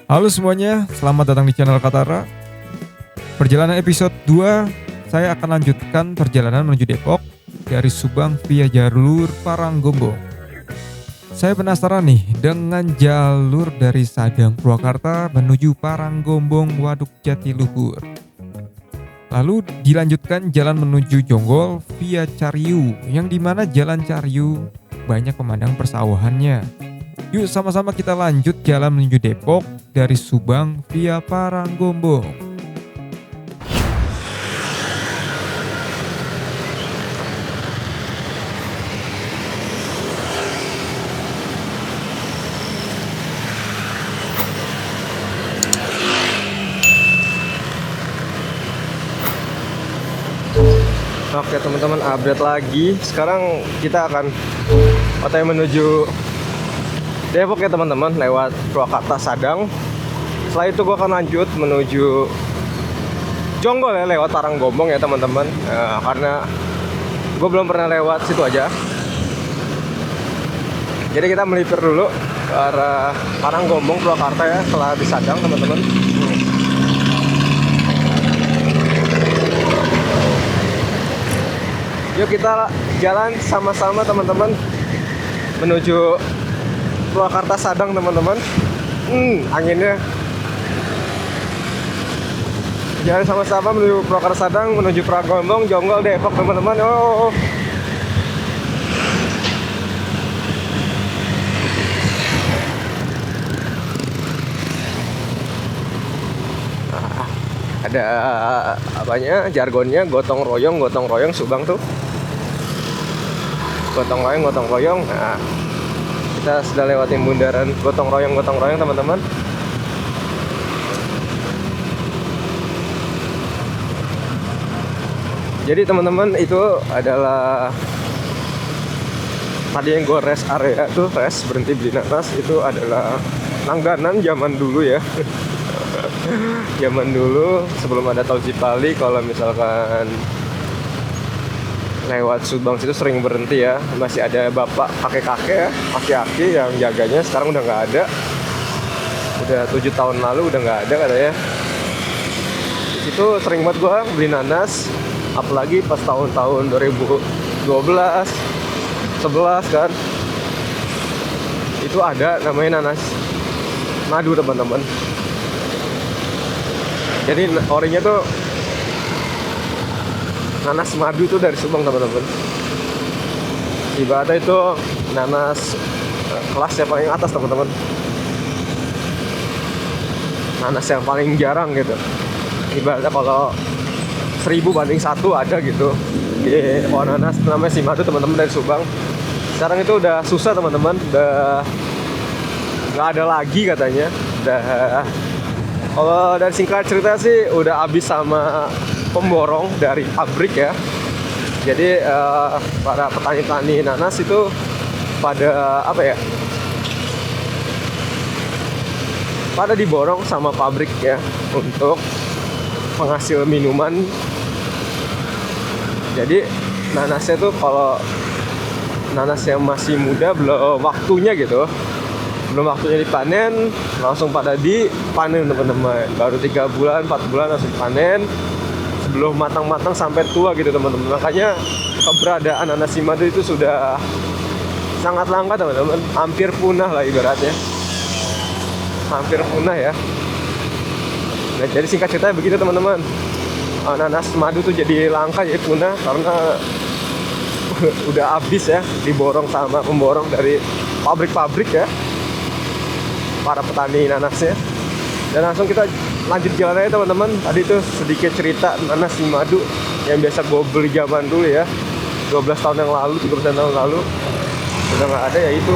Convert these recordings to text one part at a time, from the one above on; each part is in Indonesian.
Halo semuanya, selamat datang di channel Katara. Perjalanan episode 2, saya akan lanjutkan perjalanan menuju Depok dari Subang via jalur Paranggombong. Saya penasaran nih dengan jalur dari Sadang Purwakarta menuju Paranggombong Waduk Jatiluhur. Lalu dilanjutkan jalan menuju Jonggol via Cariu, yang dimana jalan Cariu banyak pemandang persawahannya. Yuk sama-sama kita lanjut jalan menuju Depok dari Subang via Paranggombong. Oke teman-teman, update lagi. Sekarang kita akan OTW menuju Depok ya teman-teman, lewat Purwakarta Sadang. Setelah itu gue akan lanjut menuju Jonggol ya, lewat Paranggombong ya teman-teman. Karena gue belum pernah lewat situ aja. Jadi kita melipir dulu ke arah Paranggombong Purwakarta ya, setelah di Sadang teman-teman. Yuk kita jalan sama-sama teman-teman menuju Purwakarta Sadang teman-teman. Anginnya. Jalan sama-sama menuju Purwakarta Sadang, menuju Paranggombong, Jonggol, Depok teman-teman. Ada apanya, jargonnya gotong royong Subang tuh. Gotong royong. Nah, kita sudah lewatin bundaran gotong royong teman-teman. Jadi teman-teman, itu adalah tadi yang gue rest area tuh, rest berhenti beli nanas, itu adalah langganan zaman dulu ya. Zaman dulu sebelum ada tol Cipali, kalau misalkan lewat Subang situ sering berhenti ya. Masih ada bapak kakek-kakek ya, aki-aki yang jaganya. Sekarang udah nggak ada. Udah 7 tahun lalu udah nggak ada katanya. Di situ sering banget gua beli nanas, apalagi pas tahun-tahun 2012, 11 kan. Itu ada namanya nanas madu teman-teman. Jadi orinya tuh nanas madu tuh dari Subang teman-teman. Ibaratnya itu nanas kelas yang paling atas teman-teman. Nanas yang paling jarang gitu. Ibaratnya kalau 1000 banding 1 ada gitu. Jadi kalau nanas namanya si madu teman-teman dari Subang. Sekarang itu udah susah teman-teman. Udah nggak ada lagi katanya. Udah, kalau dari singkat cerita sih udah habis sama pemborong dari pabrik ya. Jadi para petani-petani nanas itu pada apa ya? Pada diborong sama pabrik ya untuk penghasil minuman. Jadi nanasnya tuh kalau nanas yang masih muda belum waktunya gitu, belum waktunya dipanen, langsung pada dipanen teman-teman. Baru 3 bulan 4 bulan langsung dipanen, sebelum matang-matang sampai tua gitu teman-teman. Makanya keberadaan nanas si madu itu sudah sangat langka teman-teman, hampir punah lah ibaratnya, hampir punah ya. Nah, jadi singkat cerita begitu teman-teman, nanas madu tuh jadi langka, jadi punah karena udah habis ya, diborong sama pemborong dari pabrik-pabrik ya, para petani nanasnya. Dan langsung kita lanjut jalan aja teman-teman. Tadi itu sedikit cerita nanas si madu yang biasa gue beli zaman dulu ya, 12 tahun yang lalu, 13 tahun lalu. Udah nggak ada ya itu.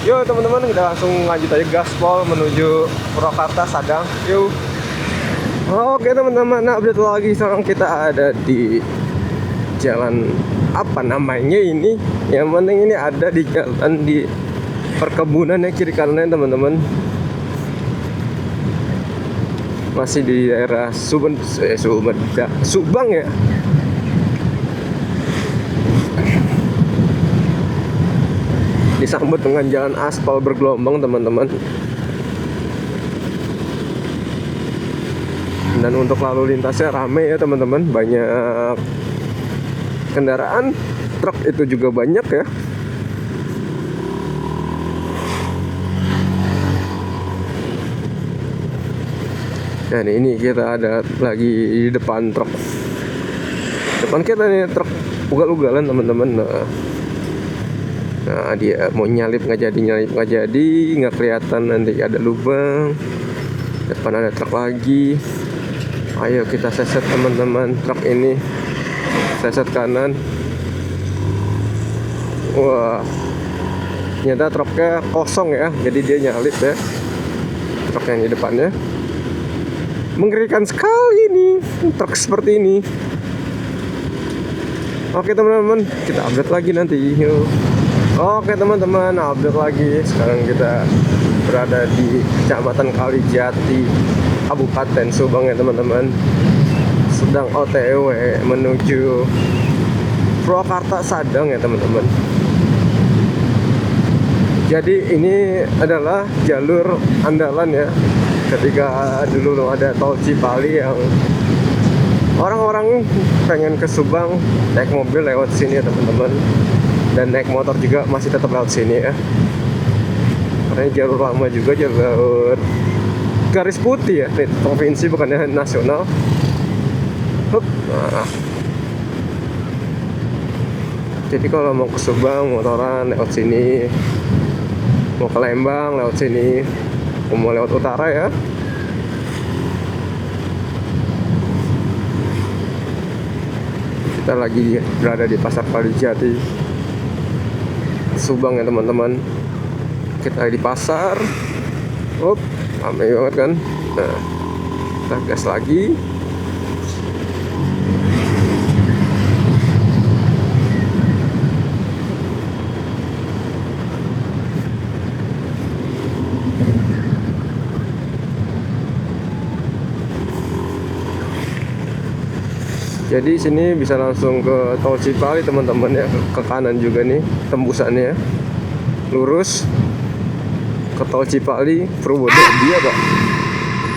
Yuk teman-teman, kita langsung lanjut aja gaspol menuju Purwakarta Sadang. Yuk. Oke teman-teman, nah update lagi. Sekarang kita ada di jalan apa namanya ini, yang penting ini ada di jalan di perkebunan ya, kiri kanannya teman-teman. Masih di daerah Subang ya. Disambut dengan jalan aspal bergelombang teman-teman. Dan untuk lalu lintasnya rame ya teman-teman, banyak kendaraan, truk itu juga banyak ya. Dan ini kita ada lagi di depan truk. Depan kita nih truk ugal-ugalan teman-teman. Nah, dia mau nyalip nggak jadi, nggak kelihatan, nanti ada lubang. Depan ada truk lagi. Ayo kita seset teman-teman, truk ini seset kanan. Wah, ternyata truknya kosong ya, jadi dia nyalip ya. Truk yang di depannya mengerikan sekali nih, truk seperti ini. Oke teman-teman, kita update lagi nanti. Yuk. Oke teman-teman, update lagi. Sekarang kita berada di Kecamatan Kalijati, Kabupaten Subang ya teman-teman. Sedang OTW menuju Purwakarta Sadang ya teman-teman. Jadi ini adalah jalur andalan ya. Ketika dulu ada tol Cipali yang orang-orang pengen ke Subang naik mobil lewat sini ya teman-teman, dan naik motor juga masih tetap lewat sini ya. Karena jalur lama juga, jalur garis putih ya, provinsi bukannya nasional. Nah. Jadi kalau mau ke Subang motoran lewat sini, mau ke Lembang lewat sini, mau lewat utara ya. Kita lagi berada di Pasar Kalijati, Subang ya teman-teman. Kita di pasar. Ramai banget kan. Nah, kita gas lagi. Jadi sini bisa langsung ke tol Cipali teman-teman ya, ke kanan juga nih tembusannya, lurus ke tol Cipali Purwodadi dia Pak,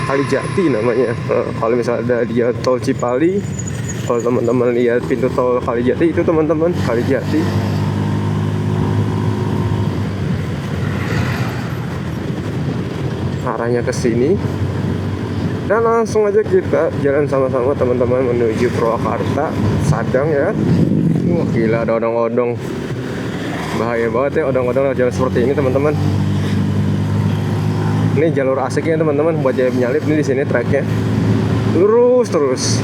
Kalijati namanya. Kalau misalnya ada dia tol Cipali, kalau teman-teman lihat pintu tol Kalijati itu teman-teman, Kalijati. Arahnya ke sini. Dan langsung aja kita jalan sama-sama teman-teman menuju Purwakarta Sadang ya. Wah gila, ada odong-odong. Bahaya banget ya odong-odong jalan seperti ini teman-teman. Ini jalur asiknya teman-teman buat jalan nyalip nih di sini tracknya. Lurus terus.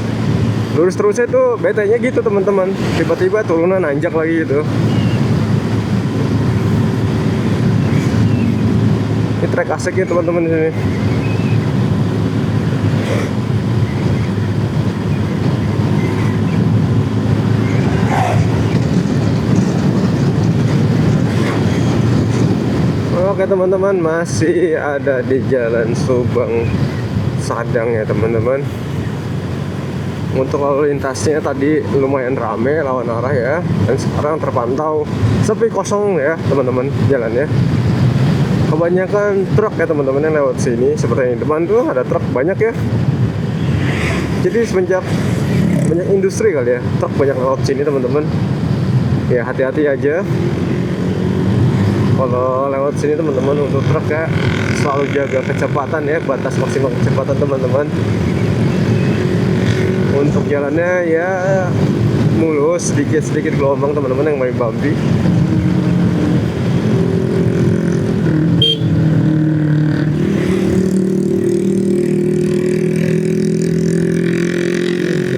Lurus terusnya tuh betanya gitu teman-teman. Tiba-tiba turunan nanjak lagi gitu. Ini track asiknya teman-teman di sini. Oke teman-teman, masih ada di Jalan Subang Sadang ya teman-teman. Untuk lalu lintasnya tadi lumayan rame lawan arah ya, dan sekarang terpantau sepi kosong ya teman-teman jalannya. Kebanyakan truk ya teman-teman yang lewat sini. Seperti yang di depan tuh ada truk banyak ya. Jadi semenjak banyak industri kali ya, truk banyak lewat sini teman-teman. Ya hati-hati aja kalau lewat sini teman-teman. Untuk truk ya selalu jaga kecepatan ya, batas maksimal kecepatan teman-teman. Untuk jalannya ya mulus, sedikit gelombang teman-teman yang main bumpy.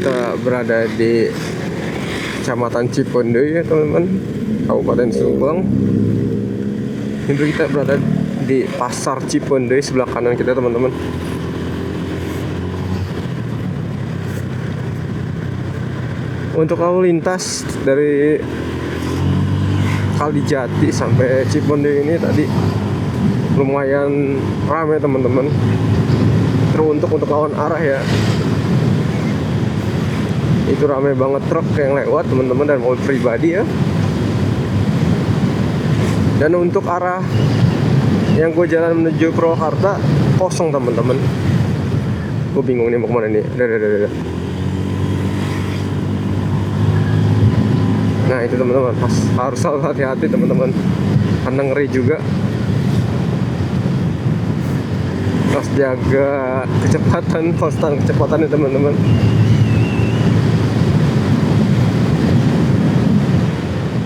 Kita berada di Kecamatan Cipondoy ya teman-teman, Kabupaten Subang. Itu kita berada di Pasar Cipondoy, sebelah kanan kita teman-teman. Untuk lalu lintas dari Kalijati sampai Cipondoy ini tadi lumayan ramai teman-teman. Teruntuk untuk lawan arah ya, itu ramai banget truk yang lewat teman-teman, dan mobil pribadi ya. Dan untuk arah yang gue jalan menuju Purwakarta kosong teman-teman. Gue bingung nih mau kemana nih. Udah. Nah itu teman-teman, harus hati-hati teman-teman, karena ngeri juga. Harus jaga kecepatan, konstan kecepatan nih teman-teman.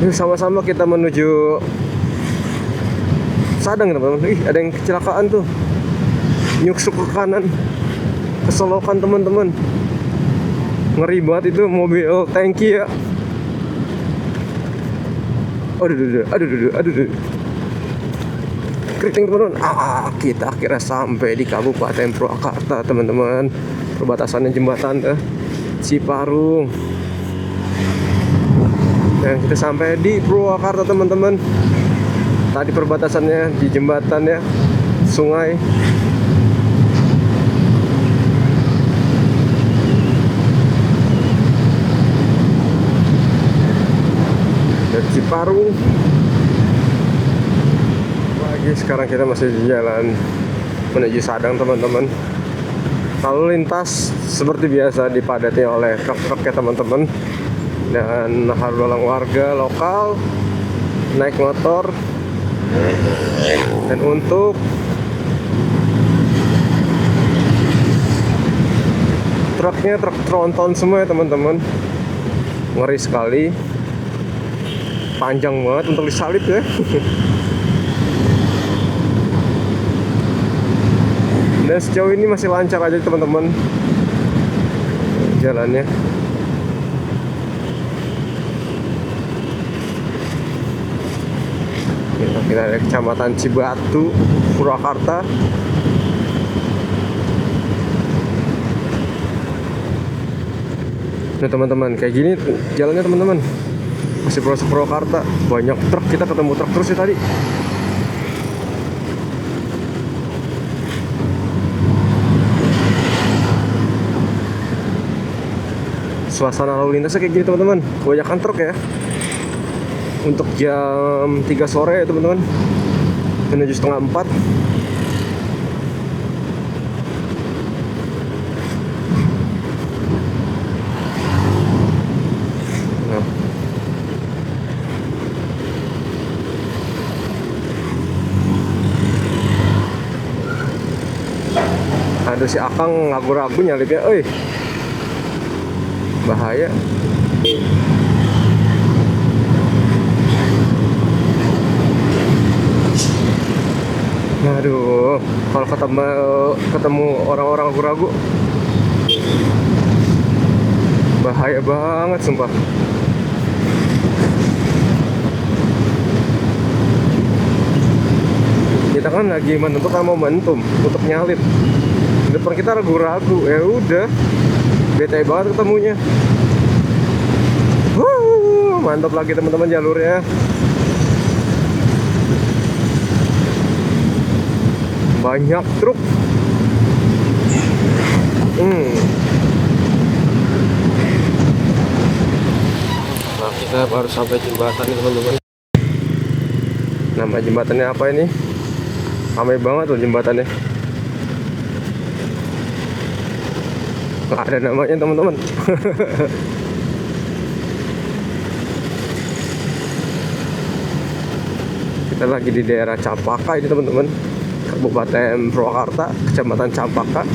Yuk sama-sama kita menuju Sadang teman-teman. Ih, ada yang kecelakaan tuh, nyuksuk ke kanan, keselokan teman-teman. Ngeri banget itu mobil tangki ya. Aduh. Keriting teman-teman. Kita akhirnya sampai di Kabupaten Purwakarta teman-teman. Perbatasannya jembatan Ciparung. Dan kita sampai di Purwakarta teman-teman. Tadi perbatasannya di jembatan ya, sungai. Dari Ciparung. Lagi sekarang kita masih di jalan menuju Sadang teman-teman. Lalu lintas seperti biasa dipadati oleh truk-truk ya teman-teman. Dan lalu lalang warga lokal naik motor. Dan untuk truknya truk tronton semua ya teman-teman. Ngeri sekali, panjang banget untuk disalip ya. Dan sejauh ini masih lancar aja teman-teman jalannya. Kita ada Kecamatan Cibatu, Purwakarta. Nah teman-teman, kayak gini jalannya teman-teman. Masih proses Purwakarta, banyak truk, kita ketemu truk terus ya tadi. Suasana lalu lintasnya kayak gini teman-teman, kebanyakan truk ya. Untuk jam 3 sore ya teman-teman, menuju setengah 4. Nah. Aduh, si Akang ragu-ragu nyalipnya, bahaya. Aduh, kalau ketemu orang-orang ragu-ragu, bahaya banget sumpah. Kita kan lagi menentukan momentum untuk nyalip. Di depan kita ragu-ragu, ya udah, bete banget ketemunya. Mantap lagi teman-teman jalurnya. Banyak truk. Nah, kita baru sampai jembatan nih teman-teman. Nama jembatannya apa ini? Ramai banget loh jembatannya. Nggak ada namanya teman-teman. Kita lagi di daerah Campaka ini teman-teman, Kabupaten Purwakarta, Kecamatan Campaka.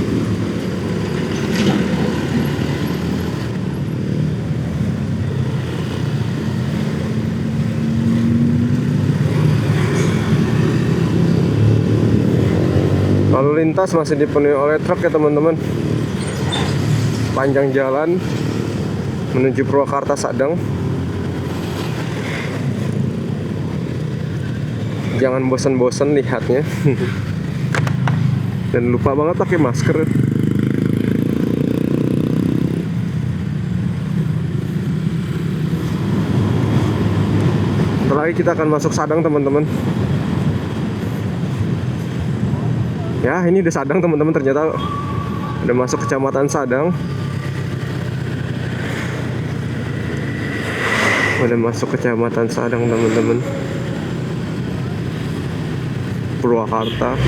Lalu lintas masih dipenuhi oleh truk ya teman-teman. Panjang jalan menuju Purwakarta Sadang. Jangan bosan-bosan lihatnya. Dan lupa banget pakai masker. Bentar lagi kita akan masuk Sadang teman-teman. Ya, ini udah Sadang teman-teman, ternyata udah masuk Kecamatan Sadang. Udah masuk Kecamatan Sadang teman-teman, Purwakarta.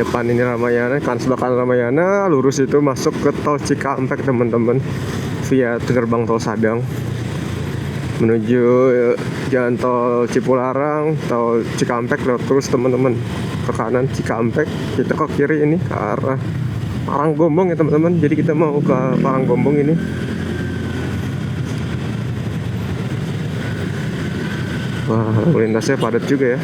Depan ini Ramayana, kan sebelah Ramayana, lurus itu masuk ke tol Cikampek teman-teman, via gerbang tol Sadang menuju jalan tol Cipularang, tol Cikampek lewat terus teman-teman ke kanan Cikampek, kita ke kiri ini ke arah Paranggombong ya teman-teman. Jadi kita mau ke Paranggombong ini. Wah, lalu lintasnya padat juga ya.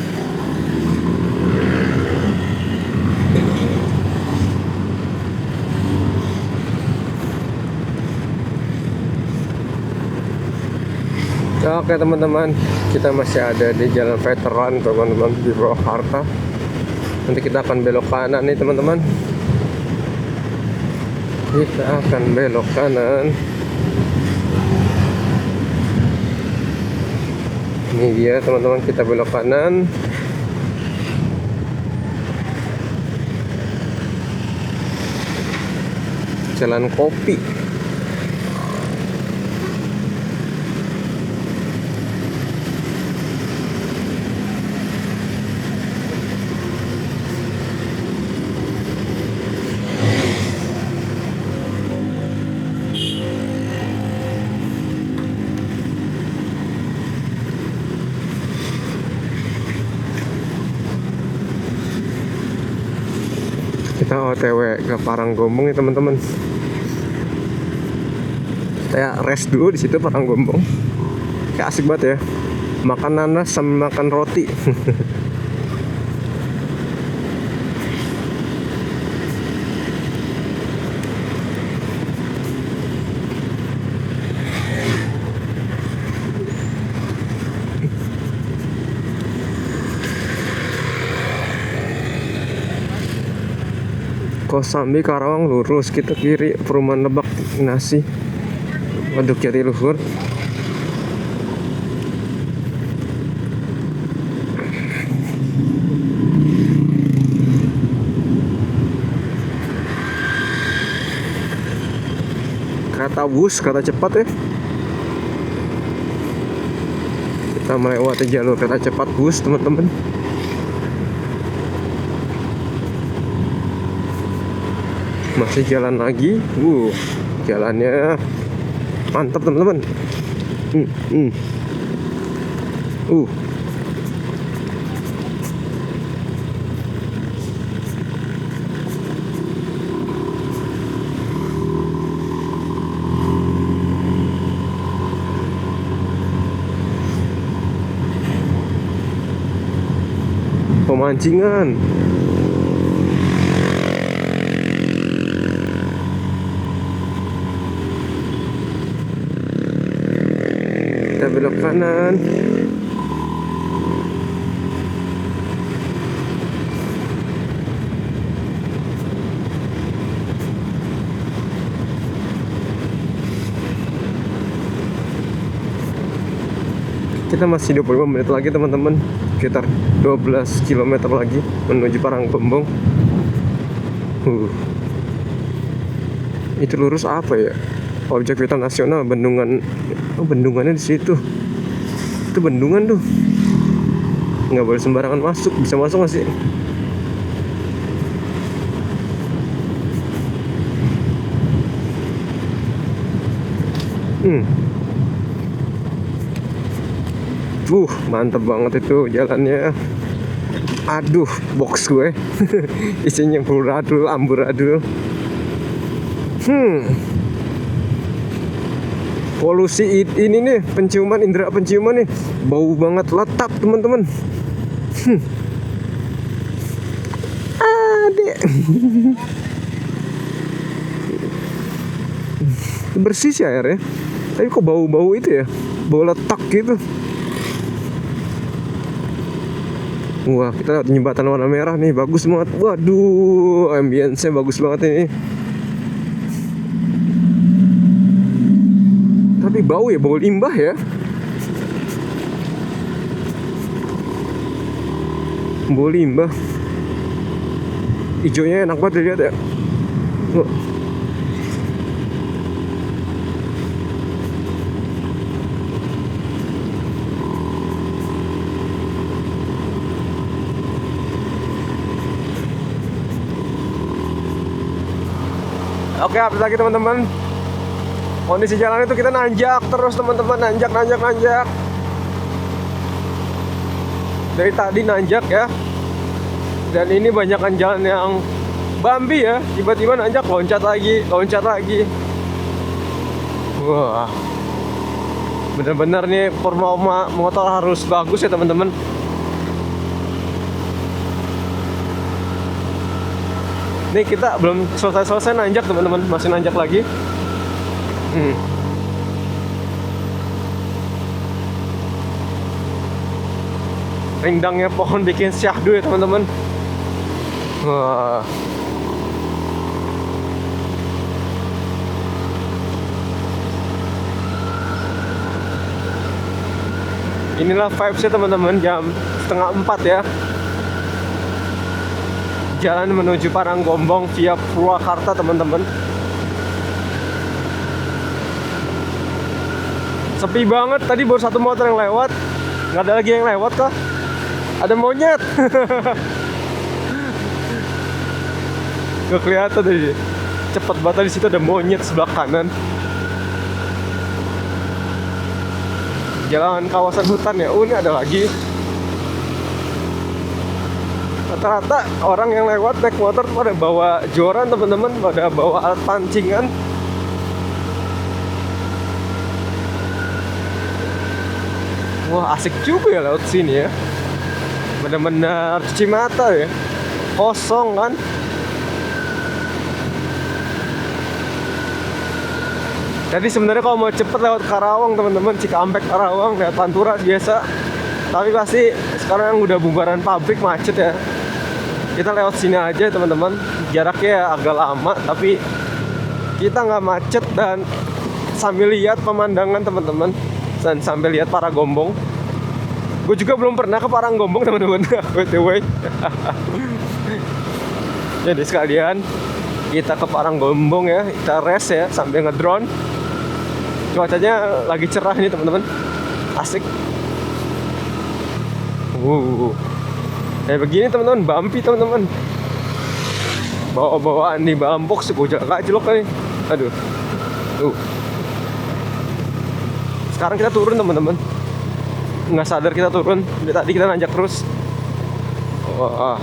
Oke teman-teman, kita masih ada di Jalan Veteran teman-teman di Purwakarta. Nanti kita akan belok kanan nih teman-teman. Kita akan belok kanan. Ini dia teman-teman, kita belok kanan. Jalan Kopi. Kita OTW ke Paranggombong ya teman-teman. Kita rest dulu di situ Paranggombong. Kayak asik banget ya. Makan nanas sama makan roti. Kosambi Karawang lurus, kita kiri perumahan Lebak Nasi, Waduk Jatiluhur. Kereta bus, kereta cepat ya. Kita melewati jalur kereta cepat bus teman-teman. Masih jalan lagi, jalannya mantap teman-teman. Pemancingan. Kita belok kanan. Kita masih 25 menit lagi teman-teman, sekitar 12 km lagi menuju Paranggombong. Itu lurus apa ya? Objek vital nasional, bendungan. Oh, bendungannya di situ. Itu bendungan tuh. Nggak boleh sembarangan masuk. Bisa masuk nggak sih? Mantep banget itu jalannya. Aduh, box gue. Isinya amburadul, amburadul. Polusi ini nih, penciuman, indera penciuman nih, bau banget, letak teman-teman. Adek. Bersih sih airnya, tapi kok bau-bau itu ya, bau letak gitu. Wah, kita lewat jembatan warna merah nih, bagus banget. Waduh, ambience-nya bagus banget ini. Tapi bau ya, bau limbah ya. Bau limbah. Hijaunya enak banget dilihat ya. Oke, update lagi teman-teman. Kondisi jalan itu kita nanjak terus teman-teman, nanjak. Dari tadi nanjak ya. Dan ini banyakan jalan yang bumpy ya. Tiba-tiba nanjak, loncat lagi. Wah. Bener-bener nih performa motor harus bagus ya teman-teman. Nih kita belum selesai nanjak teman-teman, masih nanjak lagi. Rindangnya pohon bikin syahdu ya teman-teman. Wah. Inilah vibes-nya teman-teman, jam 3:30 ya. Jalan menuju Paranggombong via Purwakarta teman-teman. Sepi banget, tadi baru satu motor yang lewat. Nggak ada lagi yang lewat kah? Ada monyet. Gak kelihatan tadi. Cepet banget, di situ ada monyet sebelah kanan. Jalan kawasan hutan ya. Ini ada lagi. Rata-rata orang yang lewat naik motor pada bawa joran teman-teman, pada bawa alat pancingan. Wah, asik juga ya laut sini ya. Benar-benar cuci mata ya. Kosong kan. Jadi sebenarnya kalau mau cepet lewat Karawang teman-teman, Cikampek Karawang lewat Pantura biasa. Tapi pasti sekarang udah bubaran pabrik, macet ya. Kita lewat sini aja teman-teman. Jaraknya agak lama tapi kita nggak macet dan sambil lihat pemandangan teman-teman, dan sambil lihat Paranggombong. Gue juga belum pernah ke Paranggombong teman-teman. BTW. Jadi sekalian kita ke Paranggombong ya, kita rest ya sambil ngedrone. Cuacanya lagi cerah nih teman-teman, asik. Kayak begini teman-teman, bumpy teman-teman. Bawa-bawaan nih bambox, gue jalan jelok nih. Aduh. Sekarang kita turun teman-teman. Nggak sadar kita turun. Dari tadi kita nanjak terus. Wah.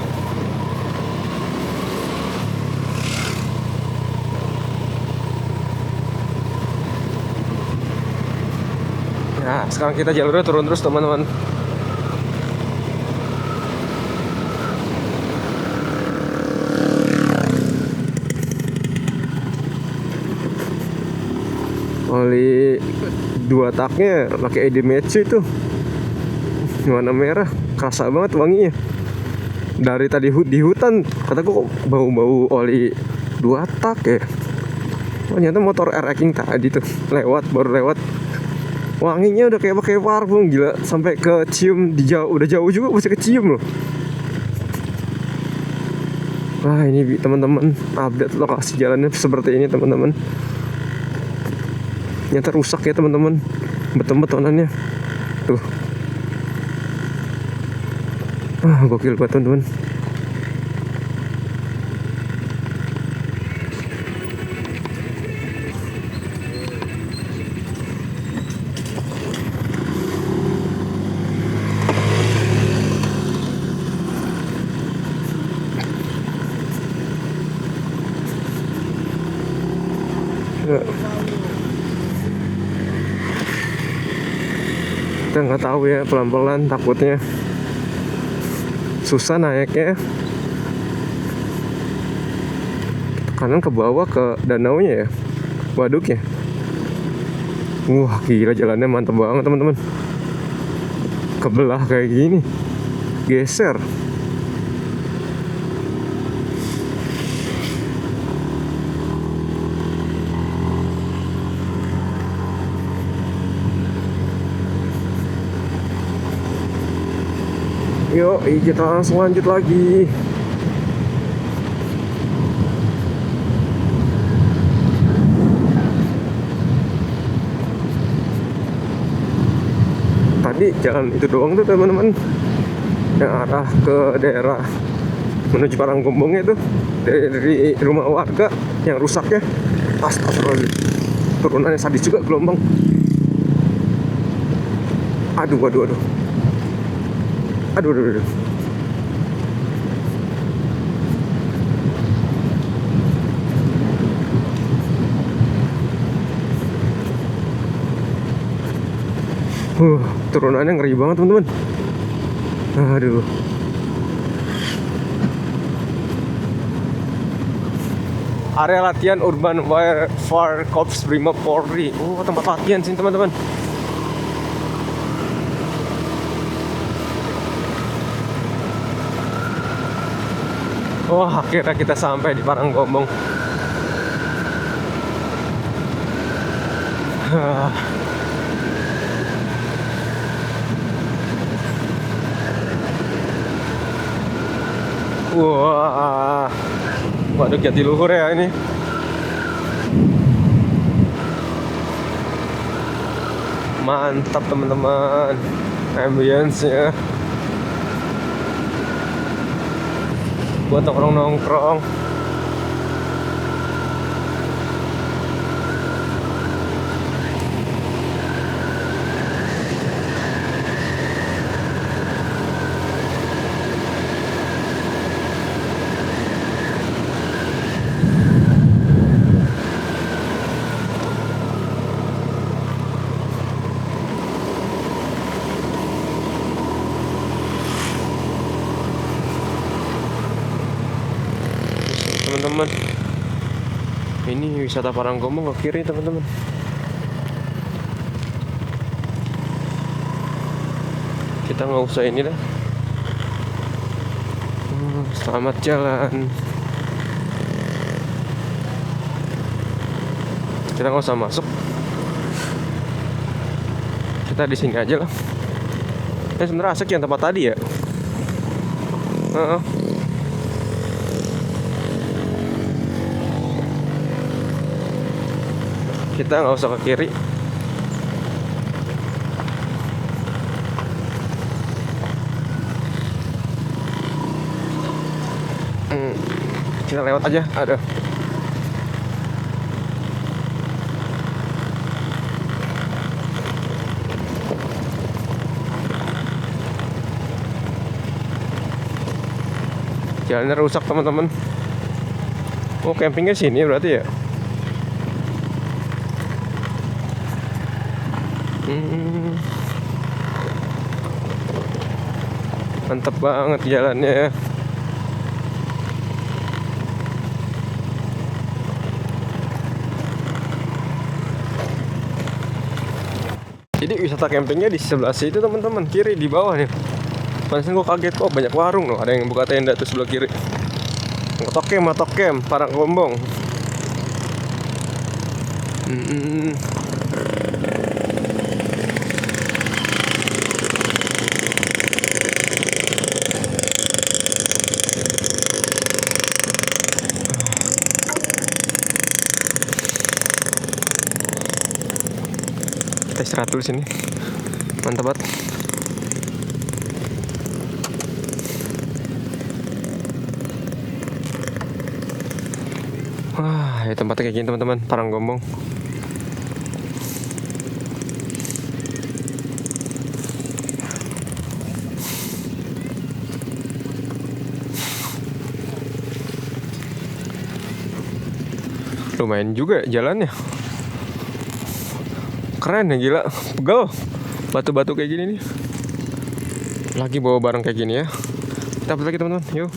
Nah, sekarang kita jalurnya turun terus teman-teman. Oli 2 taknya pakai Idemitsu itu warna merah, kerasa banget wanginya. Dari tadi di hutan kataku kok bau-bau oli 2 tak ya. Ternyata motor R-King tadi tuh baru lewat. Wanginya udah kayak pakai parfum, gila, sampai ke cium di jauh, udah jauh juga masih kecium loh. Wah, ini teman-teman update lokasi jalannya seperti ini teman-teman. Ternyata rusak ya teman-teman, beton-betonannya tuh. Gokil banget teman-teman. Kita nggak tahu ya, pelan-pelan, takutnya susah naiknya. Kanan ke bawah ke danaunya ya, waduknya. Wah, gila, jalannya mantep banget teman-teman. Kebelah kayak gini, geser. Yuk, kita langsung lanjut lagi. Tadi jalan itu doang tuh teman-teman, yang arah ke daerah menuju Paranggombongnya tuh, dari rumah warga yang rusaknya. Astagfirullahaladzim. Turunannya sadis juga gelombang. Aduh. Turunannya ngeri banget teman-teman. Aduh. Area latihan Urban Warfare Korps Brimob Polri. Tempat latihan sini teman-teman. Akhirnya kita sampai di Paranggombong. Waduh, Jatiluhur ya ini. Mantap teman-teman, ambience-nya buat nongkrong. Teman-teman, ini wisata Paranggombong ke kiri teman-teman. Kita nggak usah ini dah. Selamat jalan. Kita nggak usah masuk. Kita di sini aja lah. Sebenarnya asik yang tempat tadi ya. Kita nggak usah ke kiri. Kita lewat aja. Aduh. Jalannya rusak teman-teman. Campingnya sini berarti ya. Mantap banget jalannya. Jadi wisata campingnya di sebelah situ teman-teman, kiri di bawah nih. Pantesan gue kaget kok banyak warung loh, ada yang buka tenda tuh sebelah kiri. Tokem Paranggombong. Kita istirahat dulu sini. Mantap banget. Ya tempatnya kayak gini teman-teman, Paranggombong. Lumayan juga jalannya. Keren ya, gila. Pegel. Batu-batu kayak gini nih. Lagi bawa barang kayak gini ya. Kita upload lagi teman-teman. Yuk.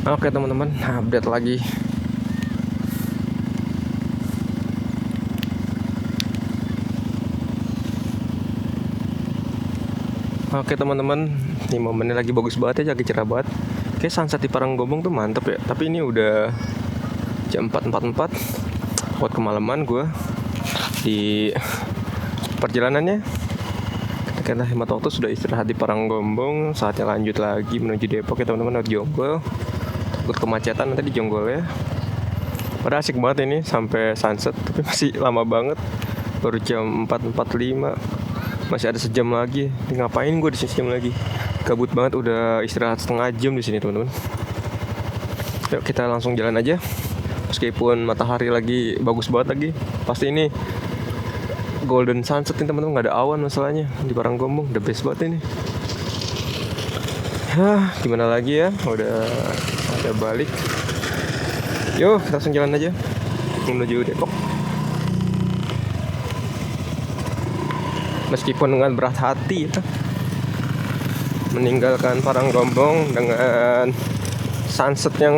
Oke teman-teman, update lagi. Oke teman-teman, ini momennya lagi bagus banget ya, lagi cerah banget. Kayak sunset di Paranggombong tuh mantep ya. Tapi ini udah jam 4.44. Buat kemalaman gue di perjalanannya. Kita hemat waktu, sudah istirahat di Paranggombong. Saatnya lanjut lagi menuju Depok ya teman-teman, lewat Jonggol. Takut kemacetan nanti di Jonggol ya. Pada asik banget ini sampai sunset, tapi masih lama banget. Baru jam 4.45. Masih ada sejam lagi. Ngapain gue di sini sejam lagi? Gabut banget, udah istirahat setengah jam di sini teman-teman. Yuk kita langsung jalan aja. Meskipun matahari lagi bagus banget lagi, pasti ini golden sunset nih teman-teman, nggak ada awan masalahnya di Paranggombong, the best banget ini. Gimana lagi ya, udah ada balik. Yuk kita langsung jalan aja menuju Depok. Meskipun dengan berat hati ya, meninggalkan Paranggombong dengan sunset yang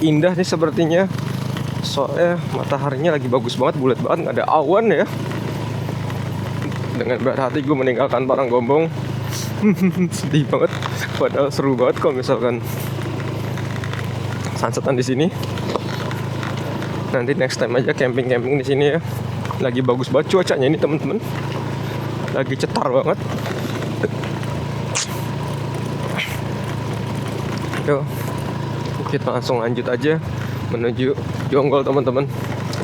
indah nih sepertinya. Soalnya mataharinya lagi bagus banget, bulat banget, nggak ada awan ya. Dengan berat hati gue meninggalkan Paranggombong. Sedih banget. Padahal seru banget kalau misalkan sunsetan di sini. Nanti next time aja camping di sini ya. Lagi bagus banget cuacanya ini teman-teman. Lagi cetar banget. Yuk, kita langsung lanjut aja menuju Jonggol teman-teman,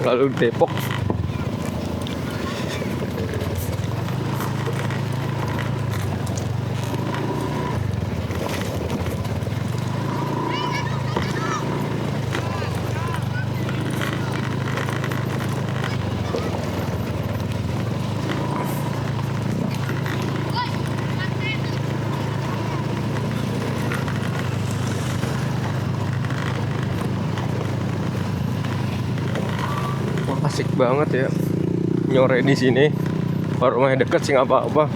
lalu Depok. Asik banget ya nyore di sini. Baru rumahnya deket sih nggak apa-apa.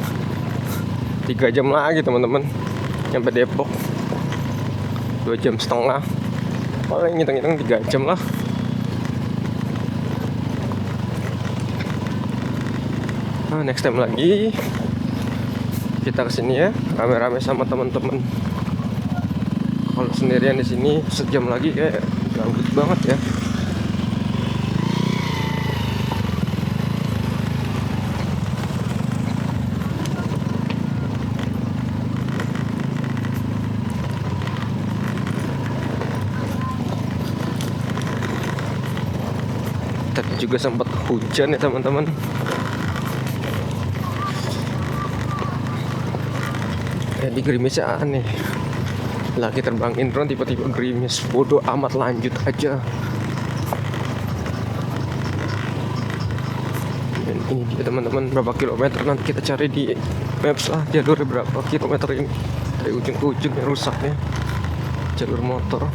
3 jam lagi teman-teman nyampe Depok. 2 jam setengah. Paling ngitung-ngitung 3 jam lah. Nah, next time lagi kita kesini ya, rame-rame sama teman-teman. Kalau sendirian di sini sejam lagi kayak gabut banget ya. Tapi juga sempat hujan ya teman-teman. Di gerimisnya aneh. Lagi terbangin drone tiba-tiba gerimis. Bodoh amat, lanjut aja. Dan ini dia teman-teman, berapa kilometer nanti kita cari di maps lah, jalurnya berapa kilometer ini. Dari ujung ke ujung yang rusaknya jalur motor.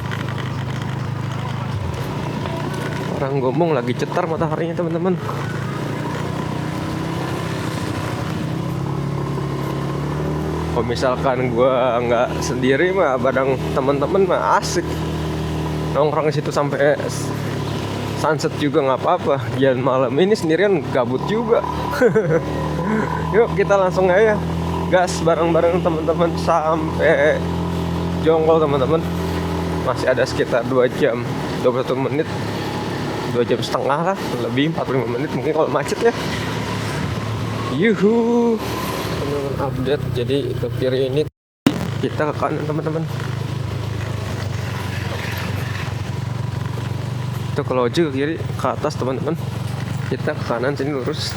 Paranggombong lagi cetar mataharinya teman-teman. Kalau misalkan gue nggak sendiri mah bareng teman-teman mah asik nongkrong di situ sampai sunset juga nggak apa-apa. Jalan malam ini sendirian gabut juga. Yuk kita langsung aja gas bareng-bareng teman-teman sampai Jonggol teman-teman. Masih ada sekitar 2 jam 21 menit, 2 jam setengah lah, lebih 45 menit mungkin kalau macet ya. Yuhu, teman-teman update. Jadi ke kiri ini, kita ke kanan teman-teman. Itu kalau aja ke kiri, ke atas teman-teman. Kita ke kanan, sini lurus.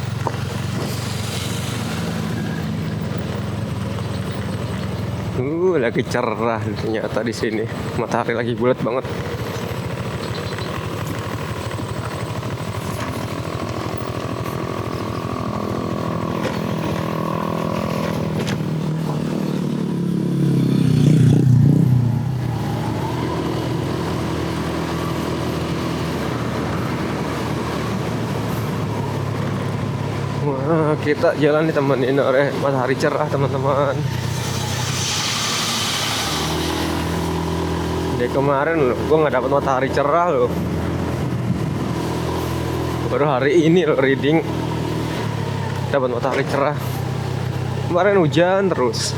Lagi cerah ternyata di sini. Matahari lagi bulat banget. Wah, kita jalan ditemenin oleh matahari cerah teman-teman. Dari kemarin loh, gue nggak dapat matahari cerah loh. Baru hari ini loh reading dapat matahari cerah. Kemarin hujan terus.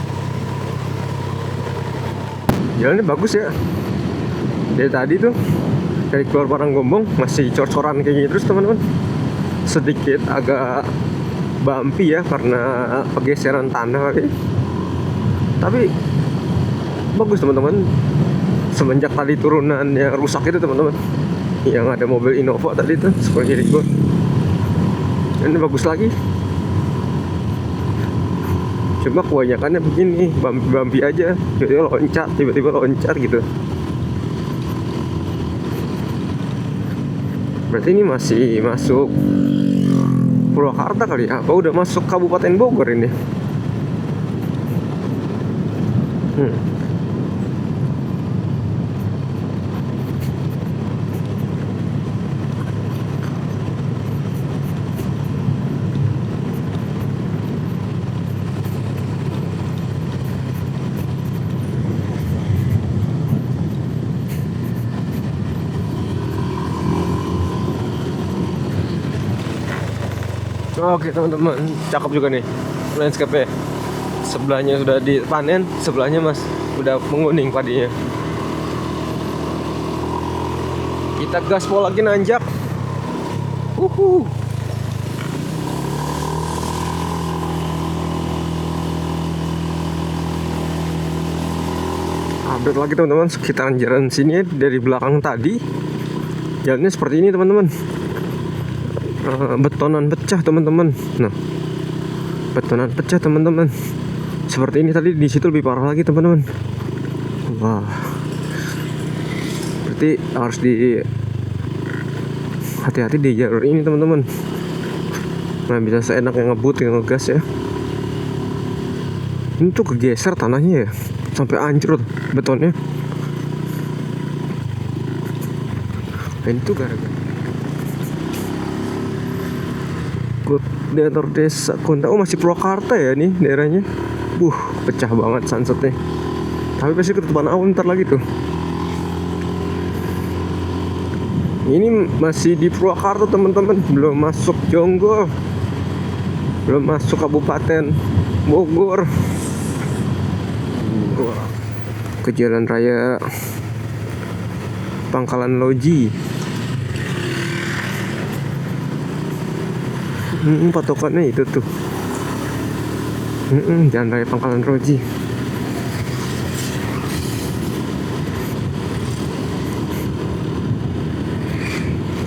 Jalannya bagus ya. Dari tadi tuh dari keluar Paranggombong masih cor-coran kayak gini terus teman-teman. Sedikit agak bumpy ya karena pergeseran tanah kali. Tapi bagus teman-teman. Semenjak tadi turunan yang rusak itu teman-teman, yang ada mobil Innova tadi tuh seperti kiri gua, ini bagus lagi. Cuma kebanyakannya begini, bumpy aja, tiba-tiba loncat gitu. Berarti ini masih masuk Purwakarta kali ya? Apa udah masuk Kabupaten Bogor ini? Oke teman-teman, cakep juga nih landscape-nya. Sebelahnya sudah dipanen, sebelahnya mas udah menguning padinya. Kita gaspol lagi nanjak. Update lagi teman-teman sekitaran jalan sini dari belakang tadi. Jalannya seperti ini teman-teman. Betonan pecah teman-teman. Nah, betonan pecah teman-teman. Seperti ini tadi, di situ lebih parah lagi teman-teman. Wah, berarti harus hati-hati di jalur ini teman-teman. Nah, bisa seenaknya ngebut yang ngegas ya. Ini tuh kegeser tanahnya ya, sampai hancur betonnya. Nah, ini tuh gara-gara daerah desa Konda. Oh, masih Purwakarta ya nih daerahnya. Pecah banget sunsetnya. Tapi pasti ketutupan awan ntar lagi tuh. Ini masih di Purwakarta teman-teman, belum masuk Jonggol, belum masuk Kabupaten Bogor. Ke Jalan Raya Pangkalan Loji. Patokannya itu tuh. Jalan Raya Pangkalan Loji.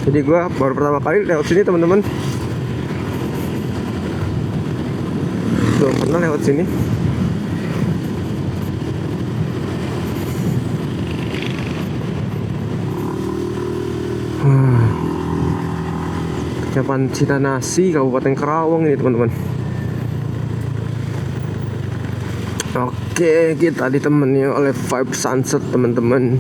Jadi gua baru pertama kali lewat sini teman-teman. Belum pernah lewat sini. Kecamatan Citanasi, Kabupaten Karawang ini teman-teman. Oke, kita ditemani oleh vibe sunset teman-teman,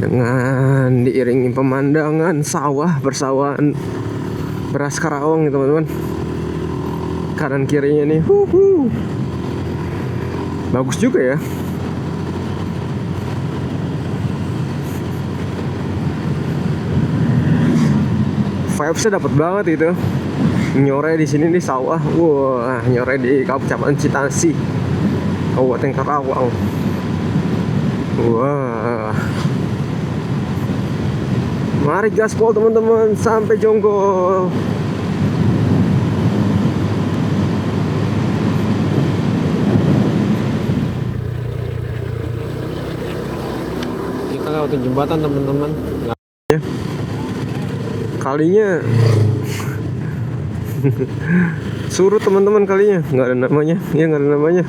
dengan diiringi pemandangan sawah, persawahan beras Karawang nih teman-teman. Kanan kirinya nih, bagus juga ya. Vibesnya dapat banget itu. Nyore di sini di sawah, wah, nyore di Kecamatan Citanasi, Kabupaten Karawang. Wah, mari gaspol teman-teman sampai Jonggol. Kita lewatin jembatan teman-teman. Kalinya surut teman-teman, kalinya nggak ada namanya, ya nggak ada namanya.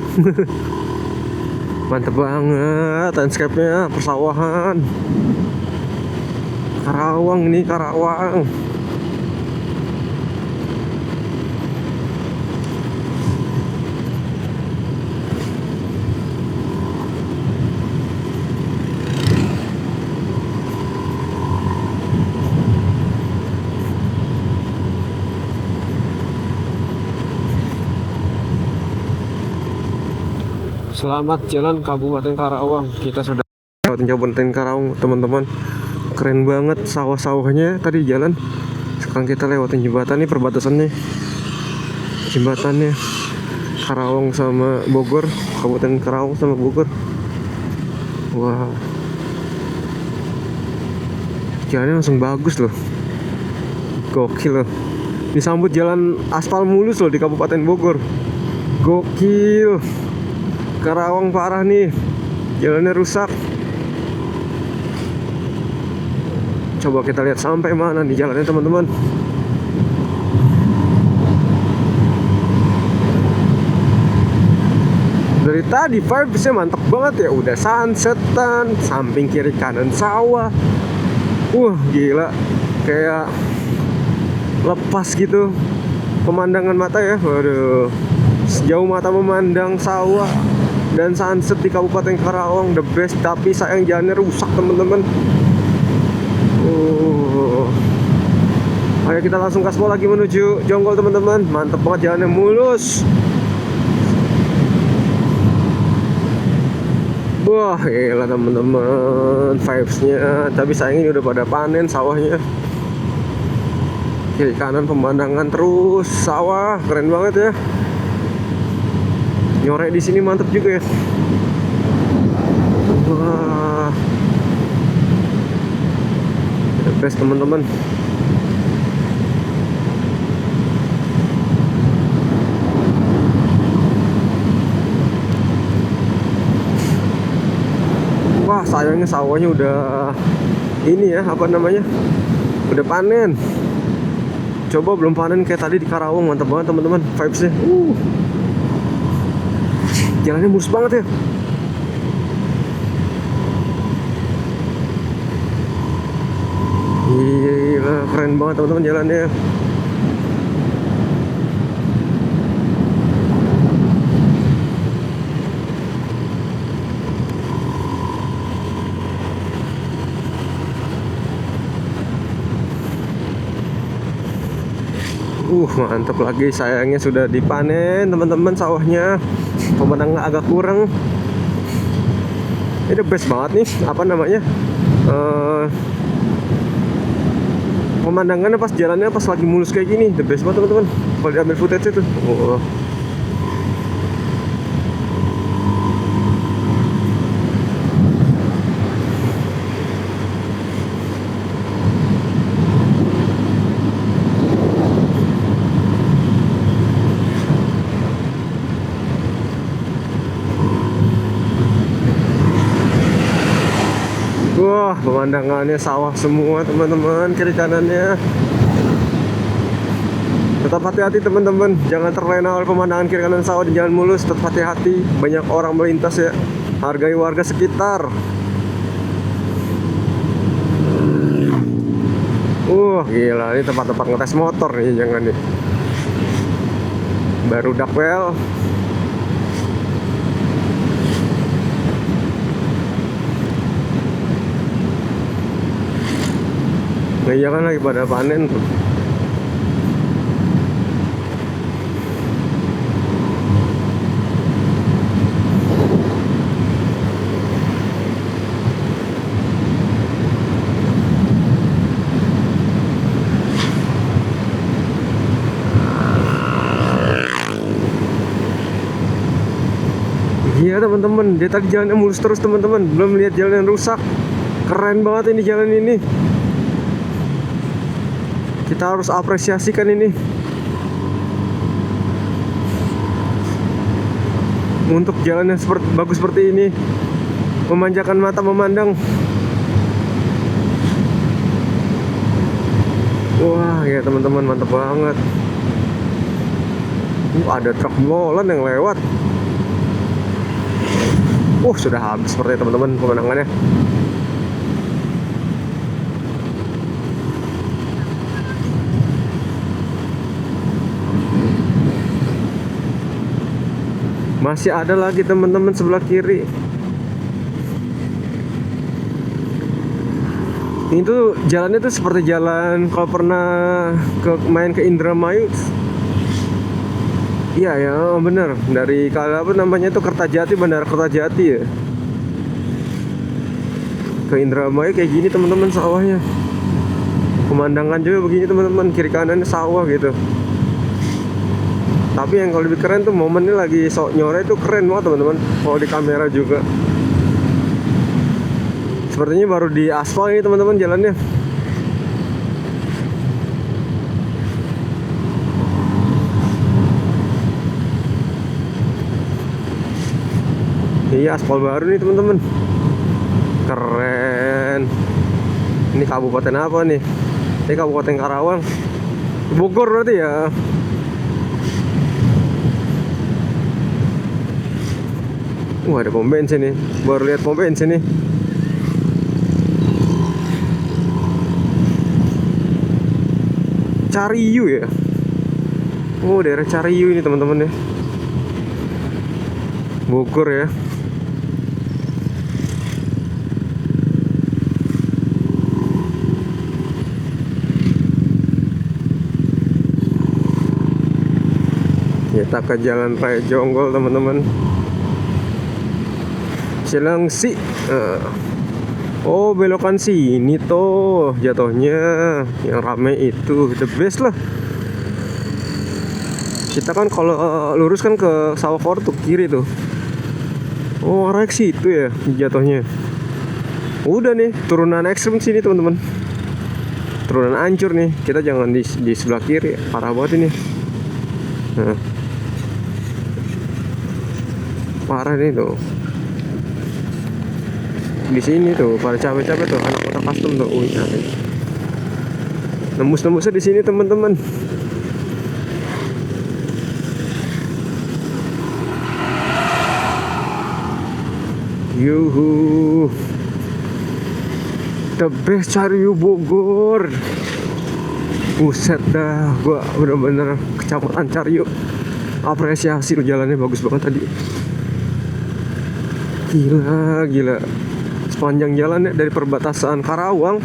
Mantep banget landscape-nya, persawahan Karawang nih, Karawang. Selamat jalan Kabupaten Karawang. Kita sudah lewatin Kabupaten Karawang teman-teman. Keren banget sawah-sawahnya tadi jalan. Sekarang kita lewatin jembatan nih, perbatasannya jembatannya Karawang sama Bogor, Kabupaten Karawang sama Bogor. Wah, jalannya langsung bagus loh, gokil loh. Disambut jalan aspal mulus loh di Kabupaten Bogor, gokil. Karawang parah nih, jalannya rusak. Coba kita lihat sampai mana nih jalannya teman-teman. Dari tadi vibesnya mantep banget ya. Udah sunsetan, samping kiri kanan sawah. Gila, kayak lepas gitu pemandangan mata ya. Waduh, sejauh mata memandang sawah dan sunset di Kabupaten Karawang, the best. Tapi sayang jalannya rusak teman-teman. Ayo kita langsung gaspol lagi menuju Jonggol teman-teman. Mantep banget jalannya, mulus. Wah, gila teman-teman vibesnya. Tapi sayang ini udah pada panen sawahnya. Kiri kanan pemandangan terus sawah, keren banget ya. Nyorek di sini mantep juga ya. Wah, the best teman-teman. Wah, sayangnya sawahnya udah ini ya, apa namanya, udah panen. Coba belum panen kayak tadi di Karawang, mantap banget teman-teman vibesnya. Jalannya mulus banget ya. Gila, keren banget teman-teman jalannya. Mantap lagi. Sayangnya sudah dipanen teman-teman sawahnya. Pemandangan agak kurang. Ini the best banget nih, apa namanya, pemandangannya pas jalannya pas lagi mulus kayak gini, the best banget teman-teman. Kalau diambil footage itu. Wah, pemandangannya sawah semua teman-teman, kiri kanannya. Tetap hati-hati teman-teman, jangan terlena oleh pemandangan kiri kanan sawah di jalan mulus. Tetap hati-hati, banyak orang melintas ya. Hargai warga sekitar. Gila, ini tempat-tempat ngetes motor nih, jangan nih. Baru dakwel. Nah, iya kan lagi pada panen tuh. Iya teman-teman, dia tadi jalannya mulus terus teman-teman, belum lihat jalan yang rusak. Keren banget ini jalan ini. Kita harus apresiasikan ini. Untuk jalan yang bagus seperti ini, memanjakan mata memandang. Wah ya teman-teman, mantap banget. Ada truk molen yang lewat. Sudah habis seperti teman-teman pemandangannya. Masih ada lagi teman-teman sebelah kiri. Ini tuh jalannya tuh seperti jalan kalau pernah main ke Indramayu. Iya ya, bener. Dari kalau apa namanya tuh Kertajati, Bandara Kertajati ya. ke Indramayu kayak gini teman-teman sawahnya. Pemandangan juga begini teman-teman, kiri kanannya sawah gitu. Tapi yang kalau lebih keren tuh momennya lagi sok nyore itu keren banget teman-teman. Kalau di kamera juga. Sepertinya baru di aspal ini teman-teman jalannya. Iya, aspal baru nih teman-teman. Keren. Ini kabupaten apa nih? Ini Kabupaten Karawang. Bogor berarti ya. Wah, ada pom bensin nih. Baru lihat pom bensin nih. Cariu ya. Oh, daerah Cariu ini teman-teman ya. Bogor ya. Kita ke Jalan Raya Jonggol teman-teman. Cilengsi. Oh, belokan sini tuh jatuhnya. Yang rame itu the best lah. Kita kan kalau lurus kan ke Sawah Fortuk kiri tuh. Oh, arah ke situ ya jatuhnya. Udah nih, turunan ekstrim sini teman-teman. Turunan hancur nih. Kita jangan di sebelah kiri, parah banget ini. Nah. Parah nih tuh. Di sini tuh pada capek-capek tuh anak motor custom tuh. Nembus-nembusnya di sini teman-teman. Yuhu. The best Cariu Bogor. Buset dah, gua bener-bener kecamatan Cariu. Apresiasi lo, jalannya bagus banget tadi. Gila. Sepanjang jalannya dari perbatasan Karawang,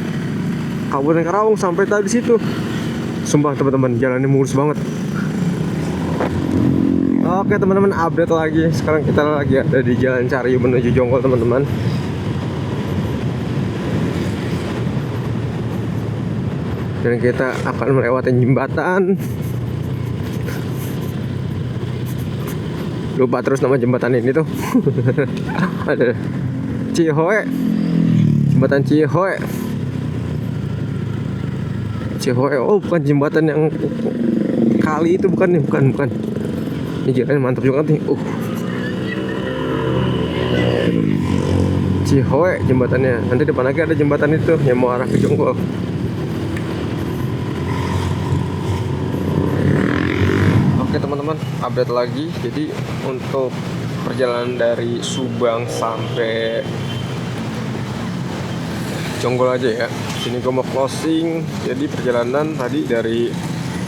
Kabupaten Karawang sampai tadi situ. Sumpah teman-teman, jalannya mulus banget. Oke teman-teman, update lagi. Sekarang kita lagi ada di Jalan Cariu menuju Jonggol teman-teman. Dan kita akan melewati jembatan. Lupa terus nama jembatan ini tuh. Ada Cihoe. Jembatan Cihoe. Oh, bukan jembatan yang kali itu, bukan nih, bukan. Ini jalan mantap juga nih. Cihoe jembatannya. Nanti depan lagi ada jembatan itu yang mau arah ke Jonggol. Oke teman-teman, update lagi. Jadi untuk perjalanan dari Subang sampai Jonggol aja ya. Sini gue mau closing. Jadi perjalanan tadi dari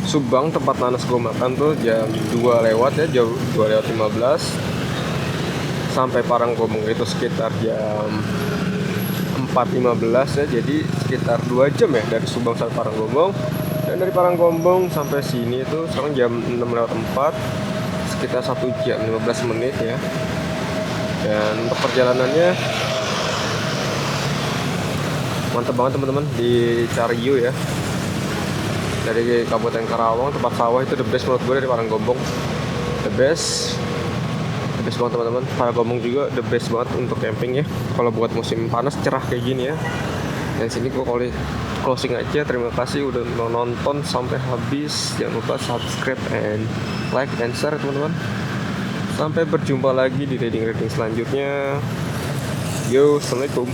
Subang tempat nanas gue makan tuh jam 2 lewat ya, jam 2 lewat 15 sampai Paranggombong itu sekitar jam 4.15 ya. Jadi sekitar 2 jam ya dari Subang sampai Paranggombong. Dan dari Paranggombong sampai sini itu sekarang jam 6 lewat 4, sekitar 1 jam 15 menit ya. Dan untuk perjalanannya mantap banget teman-teman di Cariu ya. Dari Kabupaten Karawang tempat sawah itu the best menurut gue. Dari Paranggombong the best banget teman-teman. Paranggombong juga the best banget untuk camping ya, kalau buat musim panas cerah kayak gini ya. Dan sini gue closing aja. Terima kasih udah nonton sampai habis. Jangan lupa subscribe and like and share teman-teman. Sampai berjumpa lagi di reading selanjutnya. Yo, assalamualaikum.